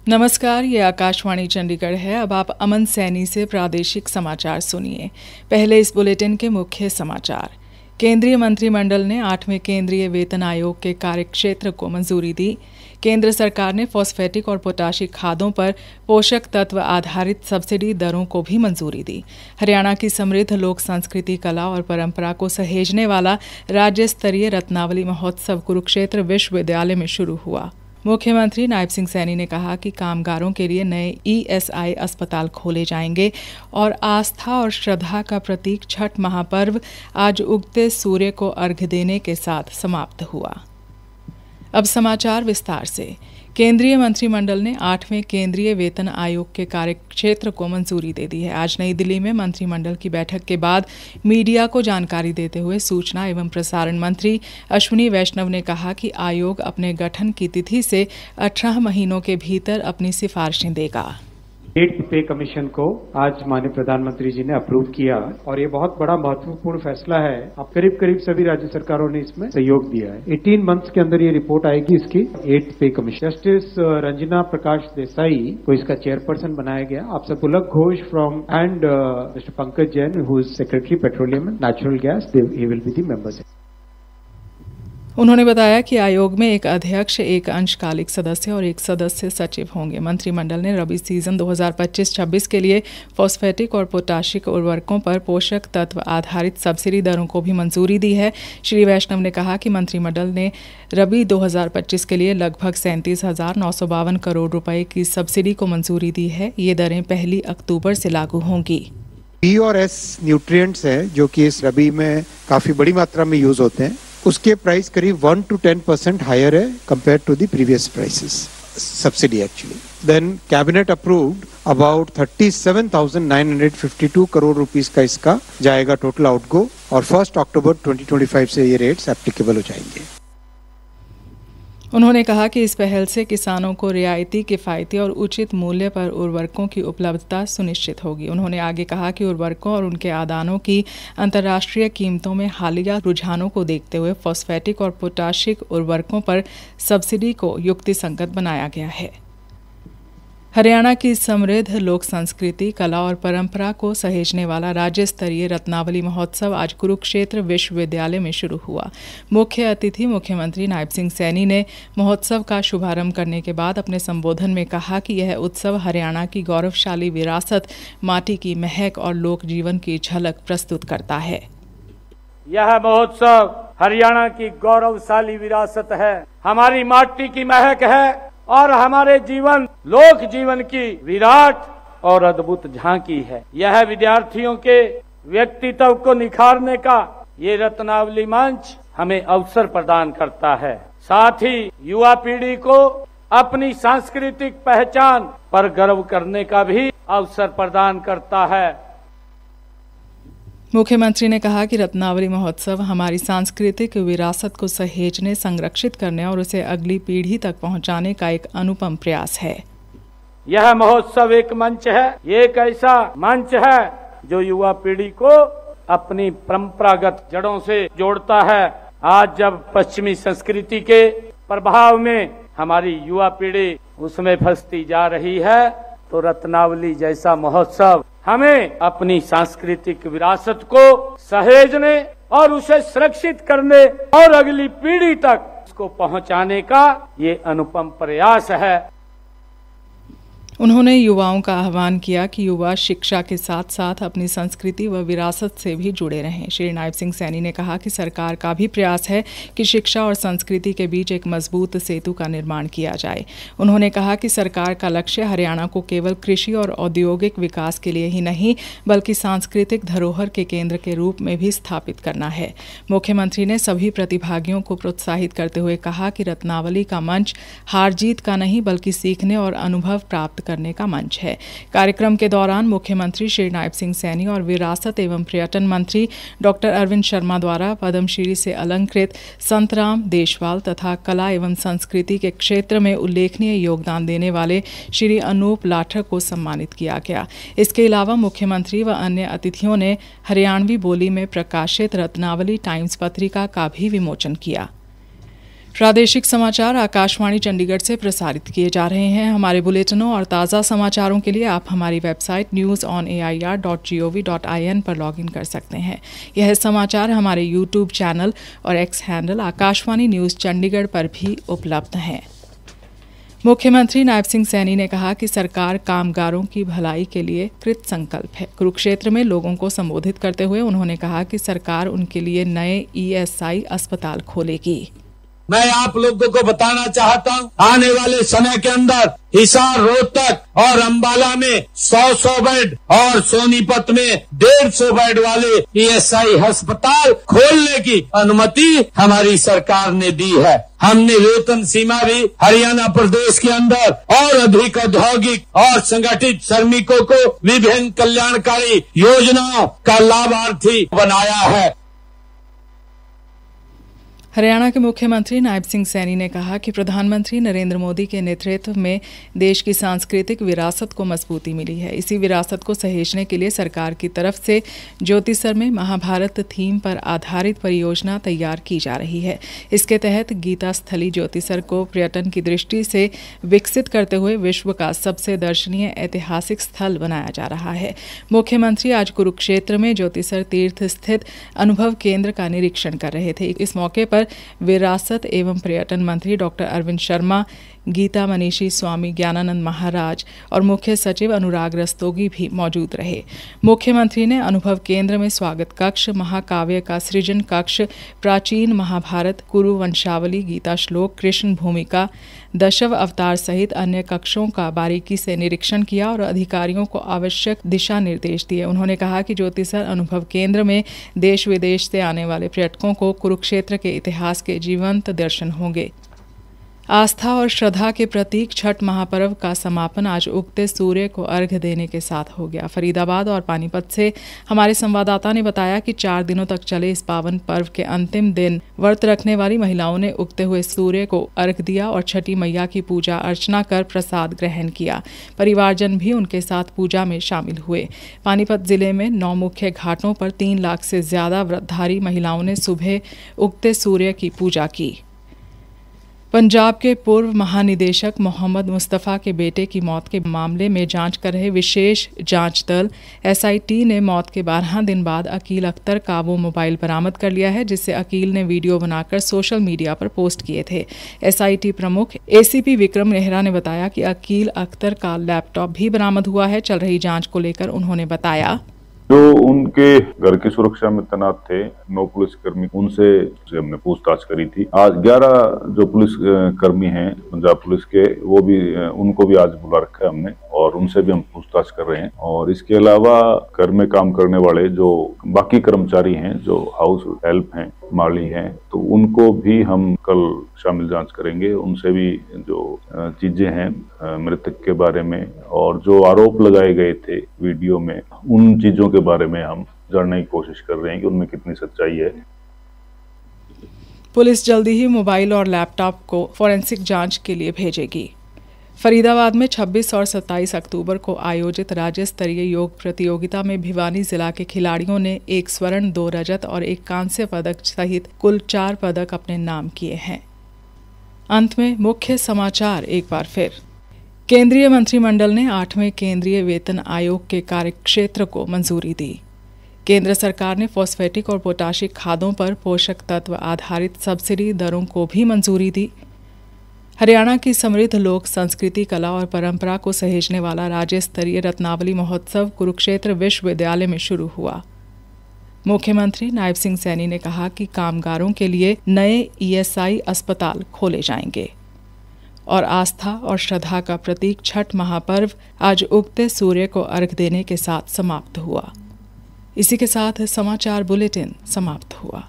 नमस्कार, ये आकाशवाणी चंडीगढ़ है। अब आप अमन सैनी से प्रादेशिक समाचार सुनिए। पहले इस बुलेटिन के मुख्य समाचार। केंद्रीय मंत्रिमंडल ने 8वें केंद्रीय वेतन आयोग के कार्यक्षेत्र को मंजूरी दी। केंद्र सरकार ने फॉस्फेटिक और पोटाशिक खादों पर पोषक तत्व आधारित सब्सिडी दरों को भी मंजूरी दी। हरियाणा की समृद्ध लोक संस्कृति, कला और परंपरा को सहेजने वाला राज्य स्तरीय रत्नावली महोत्सव कुरुक्षेत्र विश्वविद्यालय में शुरू हुआ। मुख्यमंत्री नायब सिंह सैनी ने कहा कि कामगारों के लिए नए ईएसआई अस्पताल खोले जाएंगे और आस्था और श्रद्धा का प्रतीक छठ महापर्व आज उगते सूर्य को अर्घ्य देने के साथ समाप्त हुआ। अब समाचार विस्तार से। केंद्रीय मंत्रिमंडल ने 8वें केंद्रीय वेतन आयोग के कार्यक्षेत्र को मंजूरी दे दी है। आज नई दिल्ली में मंत्रिमंडल की बैठक के बाद मीडिया को जानकारी देते हुए सूचना एवं प्रसारण मंत्री अश्विनी वैष्णव ने कहा कि आयोग अपने गठन की तिथि से 18 महीनों के भीतर अपनी सिफारिशें देगा। 8th पे कमीशन को आज माननीय प्रधानमंत्री जी ने अप्रूव किया और ये बहुत बड़ा महत्वपूर्ण फैसला है। अब करीब सभी राज्य सरकारों ने इसमें सहयोग दिया है। 18 मंथ्स के अंदर ये रिपोर्ट आएगी इसकी 8th पे कमीशन। जस्टिस रंजना प्रकाश देसाई को इसका चेयरपर्सन बनाया गया। आपसे Pulak Ghosh from and mister Pankaj Jain who is secretary petroleum and natural gas, he will be the members. उन्होंने बताया कि आयोग में एक अध्यक्ष, एक अंशकालिक सदस्य और एक सदस्य सचिव होंगे। मंत्रिमंडल ने रबी सीजन 2025-26 के लिए फॉस्फेटिक और पोटाशिक उर्वरकों पर पोषक तत्व आधारित सब्सिडी दरों को भी मंजूरी दी है। श्री वैष्णव ने कहा कि मंत्रिमंडल ने रबी 2025 के लिए लगभग 37,952 करोड़ रुपए की सब्सिडी को मंजूरी दी है। ये दरें 1 अक्टूबर से लागू होंगी। पी और एस न्यूट्रिएंट्स हैं जो कि इस रबी में काफी बड़ी मात्रा में यूज होते हैं, उसके प्राइस करीब 1 to 10% हायर है compare to the previous prices subsidy actually. Then cabinet approved about 37,952 crore rupees का इसका जाएगा टोटल आउटगो और 1 अक्टूबर 2025 से ये रेट्स एप्लीकेबल हो जाएंगे। उन्होंने कहा कि इस पहल से किसानों को रियायती, किफायती और उचित मूल्य पर उर्वरकों की उपलब्धता सुनिश्चित होगी। उन्होंने आगे कहा कि उर्वरकों और उनके आदानों की अंतर्राष्ट्रीय कीमतों में हालिया रुझानों को देखते हुए फॉस्फेटिक और पोटाशिक उर्वरकों पर सब्सिडी को युक्तिसंगत बनाया गया है। हरियाणा की समृद्ध लोक संस्कृति, कला और परंपरा को सहेजने वाला राज्य स्तरीय रत्नावली महोत्सव आज कुरुक्षेत्र विश्वविद्यालय में शुरू हुआ। मुख्य अतिथि मुख्यमंत्री नायब सिंह सैनी ने महोत्सव का शुभारंभ करने के बाद अपने संबोधन में कहा कि यह उत्सव हरियाणा की गौरवशाली विरासत, माटी की महक और लोक जीवन की झलक प्रस्तुत करता है। यह महोत्सव हरियाणा की गौरवशाली विरासत है, हमारी माटी की महक है और हमारे लोक जीवन की विराट और अद्भुत झांकी है। यह विद्यार्थियों के व्यक्तित्व को निखारने का ये रत्नावली मंच हमें अवसर प्रदान करता है। साथ ही युवा पीढ़ी को अपनी सांस्कृतिक पहचान पर गर्व करने का भी अवसर प्रदान करता है। मुख्यमंत्री ने कहा कि रत्नावली महोत्सव हमारी सांस्कृतिक विरासत को सहेजने, संरक्षित करने और उसे अगली पीढ़ी तक पहुंचाने का एक अनुपम प्रयास है। यह महोत्सव एक मंच है, ये एक ऐसा मंच है जो युवा पीढ़ी को अपनी परंपरागत जड़ों से जोड़ता है। आज जब पश्चिमी संस्कृति के प्रभाव में हमारी युवा पीढ़ी उसमें फंसती जा रही है, तो रत्नावली जैसा महोत्सव हमें अपनी सांस्कृतिक विरासत को सहेजने और उसे सुरक्षित करने और अगली पीढ़ी तक उसको पहुंचाने का ये अनुपम प्रयास है। उन्होंने युवाओं का आह्वान किया कि युवा शिक्षा के साथ साथ अपनी संस्कृति व विरासत से भी जुड़े रहें। श्री नायब सिंह सैनी ने कहा कि सरकार का भी प्रयास है कि शिक्षा और संस्कृति के बीच एक मजबूत सेतु का निर्माण किया जाए। उन्होंने कहा कि सरकार का लक्ष्य हरियाणा को केवल कृषि और औद्योगिक विकास के लिए ही नहीं बल्कि सांस्कृतिक धरोहर के केंद्र के रूप में भी स्थापित करना है। मुख्यमंत्री ने सभी प्रतिभागियों को प्रोत्साहित करते हुए कहा कि रत्नावली का मंच हार जीत का नहीं बल्कि सीखने और अनुभव प्राप्त करने का मंच है। कार्यक्रम के दौरान मुख्यमंत्री श्री नायब सिंह सैनी और विरासत एवं पर्यटन मंत्री डॉक्टर अरविंद शर्मा द्वारा पद्मश्री से अलंकृत संतराम देशवाल तथा कला एवं संस्कृति के क्षेत्र में उल्लेखनीय योगदान देने वाले श्री अनूप लाठर को सम्मानित किया गया। इसके अलावा मुख्यमंत्री व अन्य अतिथियों ने हरियाणवी बोली में प्रकाशित रत्नावली टाइम्स पत्रिका का भी विमोचन किया। प्रादेशिक समाचार आकाशवाणी चंडीगढ़ से प्रसारित किए जा रहे हैं। हमारे बुलेटिनों और ताज़ा समाचारों के लिए आप हमारी वेबसाइट news.on.air.gov.in पर लॉगिन कर सकते हैं। यह समाचार हमारे यूट्यूब चैनल और x handle Akashvani news Chandigarh पर भी उपलब्ध हैं। मुख्यमंत्री नायब सिंह सैनी ने कहा कि सरकार कामगारों की भलाई के लिए कृत संकल्प है। कुरुक्षेत्र में लोगों को संबोधित करते हुए उन्होंने कहा कि सरकार उनके लिए नए ESI अस्पताल खोलेगी। मैं आप लोगों को बताना चाहता हूं, आने वाले समय के अंदर हिसार, रोहतक और अंबाला में 100 बेड और सोनीपत में 150 बेड वाले ESI अस्पताल खोलने की अनुमति हमारी सरकार ने दी है। हमने वेतन सीमा भी हरियाणा प्रदेश के अंदर और अधिक औद्योगिक और संगठित श्रमिकों को विभिन्न कल्याणकारी योजनाओं का लाभार्थी बनाया है। हरियाणा के मुख्यमंत्री नायब सिंह सैनी ने कहा कि प्रधानमंत्री नरेंद्र मोदी के नेतृत्व में देश की सांस्कृतिक विरासत को मजबूती मिली है। इसी विरासत को सहेजने के लिए सरकार की तरफ से ज्योतिसर में महाभारत थीम पर आधारित परियोजना तैयार की जा रही है। इसके तहत गीता स्थली ज्योतिसर को पर्यटन की दृष्टि से विकसित करते हुए विश्व का सबसे दर्शनीय ऐतिहासिक स्थल बनाया जा रहा है। मुख्यमंत्री आज कुरुक्षेत्र में ज्योतिसर तीर्थ स्थित अनुभव केंद्र का निरीक्षण कर रहे थे। इस मौके पर विरासत एवं पर्यटन मंत्री डॉक्टर अरविंद शर्मा, गीता मनीषी स्वामी ज्ञानानंद महाराज और मुख्य सचिव अनुराग रस्तोगी भी मौजूद रहे। मुख्यमंत्री ने अनुभव केंद्र में स्वागत कक्ष, महाकाव्य का सृजन कक्ष, प्राचीन महाभारत, कुरु वंशावली, गीता श्लोक, कृष्ण भूमिका, दशव अवतार सहित अन्य कक्षों का बारीकी से निरीक्षण किया और अधिकारियों को आवश्यक दिशा निर्देश दिए। उन्होंने कहा कि ज्योतिसर अनुभव केंद्र में देश विदेश से आने वाले पर्यटकों को कुरुक्षेत्र के इतिहास के जीवंत दर्शन होंगे। आस्था और श्रद्धा के प्रतीक छठ महापर्व का समापन आज उगते सूर्य को अर्घ्य देने के साथ हो गया। फरीदाबाद और पानीपत से हमारे संवाददाता ने बताया कि 4 दिनों तक चले इस पावन पर्व के अंतिम दिन व्रत रखने वाली महिलाओं ने उगते हुए सूर्य को अर्घ्य दिया और छठी मैया की पूजा अर्चना कर प्रसाद ग्रहण किया। परिवारजन भी उनके साथ पूजा में शामिल हुए। पानीपत जिले में 9 मुख्य घाटों पर 3 लाख से ज्यादा व्रतधारी महिलाओं ने सुबह उगते सूर्य की पूजा की। पंजाब के पूर्व महानिदेशक मोहम्मद मुस्तफ़ा के बेटे की मौत के मामले में जांच कर रहे विशेष जांच दल SIT ने मौत के 12 दिन बाद अकील अख्तर का वो मोबाइल बरामद कर लिया है जिससे अकील ने वीडियो बनाकर सोशल मीडिया पर पोस्ट किए थे। SIT प्रमुख ACP विक्रम नेहरा ने बताया कि अकील अख्तर का लैपटॉप भी बरामद हुआ है। चल रही जाँच को लेकर उन्होंने बताया, जो उनके घर की सुरक्षा में तैनात थे 9 पुलिसकर्मी, उनसे हमने पूछताछ करी थी। आज 11 जो पुलिस कर्मी हैं पंजाब पुलिस के, वो भी उनको भी आज बुला रखा है हमने और उनसे भी हम पूछताछ कर रहे हैं। और इसके अलावा घर में काम करने वाले जो बाकी कर्मचारी हैं, जो हाउस हेल्प हैं, माली हैं, तो उनको भी हम कल शामिल जांच करेंगे। उनसे भी जो चीजें हैं मृतक के बारे में और जो आरोप लगाए गए थे वीडियो में, उन चीजों के बारे में हम जानने की कोशिश कर रहे हैं कि उनमें कितनी सच्चाई है। पुलिस जल्दी ही मोबाइल और लैपटॉप को फोरेंसिक जांच के लिए भेजेगी। फरीदाबाद में 26 और 27 अक्टूबर को आयोजित राज्य स्तरीय योग प्रतियोगिता में भिवानी जिला के खिलाड़ियों ने 1 स्वर्ण, 2 रजत और 1 कांस्य पदक सहित कुल 4 पदक अपने नाम किए हैं। अंत में मुख्य समाचार एक बार फिर। केंद्रीय मंत्रिमंडल ने 8वें केंद्रीय वेतन आयोग के कार्यक्षेत्र को मंजूरी दी। केंद्र सरकार ने फॉस्फेटिक और पोटाशिक खादों पर पोषक तत्व आधारित सब्सिडी दरों को भी मंजूरी दी। हरियाणा की समृद्ध लोक संस्कृति, कला और परंपरा को सहेजने वाला राज्य स्तरीय रत्नावली महोत्सव कुरुक्षेत्र विश्वविद्यालय में शुरू हुआ। मुख्यमंत्री नायब सिंह सैनी ने कहा कि कामगारों के लिए नए ESI अस्पताल खोले जाएंगे। और आस्था और श्रद्धा का प्रतीक छठ महापर्व आज उगते सूर्य को अर्घ्य देने के साथ समाप्त हुआ। इसी के साथ समाचार बुलेटिन समाप्त हुआ।